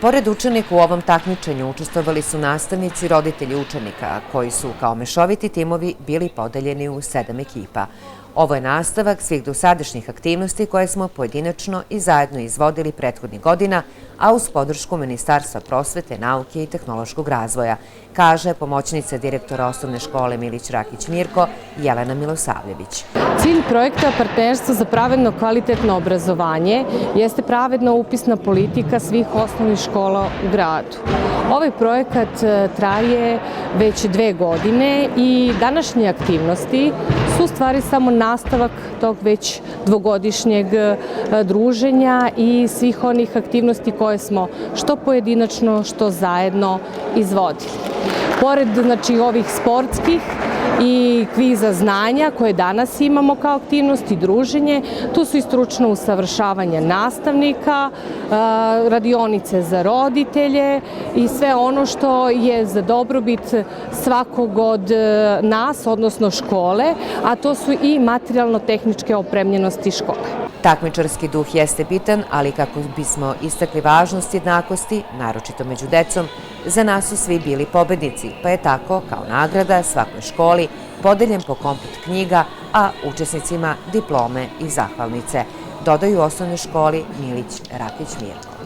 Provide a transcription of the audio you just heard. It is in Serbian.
Pored učenika u ovom takmičenju učestvovali su nastavnici i roditelji učenika, koji su kao mešoviti timovi bili podeljeni u 7 ekipa. Ovo je nastavak svih dosadašnjih aktivnosti koje smo pojedinačno i zajedno izvodili prethodnih godina, a uz podršku Ministarstva prosvete, nauke i tehnološkog razvoja, kaže pomoćnica direktora osnovne škole Milić Rakić Mirko Jelena Milosavljević. Cilj projekta Partnerstvo za pravedno kvalitetno obrazovanje jeste pravedna upisna politika svih osnovnih škola u gradu. Ovaj projekat traje već 2 godine i današnje aktivnosti su u stvari samo nastavak tog već dvogodišnjeg druženja i svih onih aktivnosti koje smo što pojedinačno, što zajedno izvodili. Pored ovih sportskih i kviza znanja koje danas imamo kao aktivnost i druženje, tu su i stručno usavršavanje nastavnika, radionice za roditelje i sve ono što je za dobrobit svakog od nas, odnosno škole, a to su i materijalno-tehničke opremljenosti škole. Takmičarski duh jeste bitan, ali kako bismo istakli važnost jednakosti, naročito među decom, za nas su svi bili pobednici, pa je tako, kao nagrada, svakoj školi podeljen po komplet knjiga, a učesnicima diplome i zahvalnice, dodaju u osnovnoj školi Milić Rakić Mirko.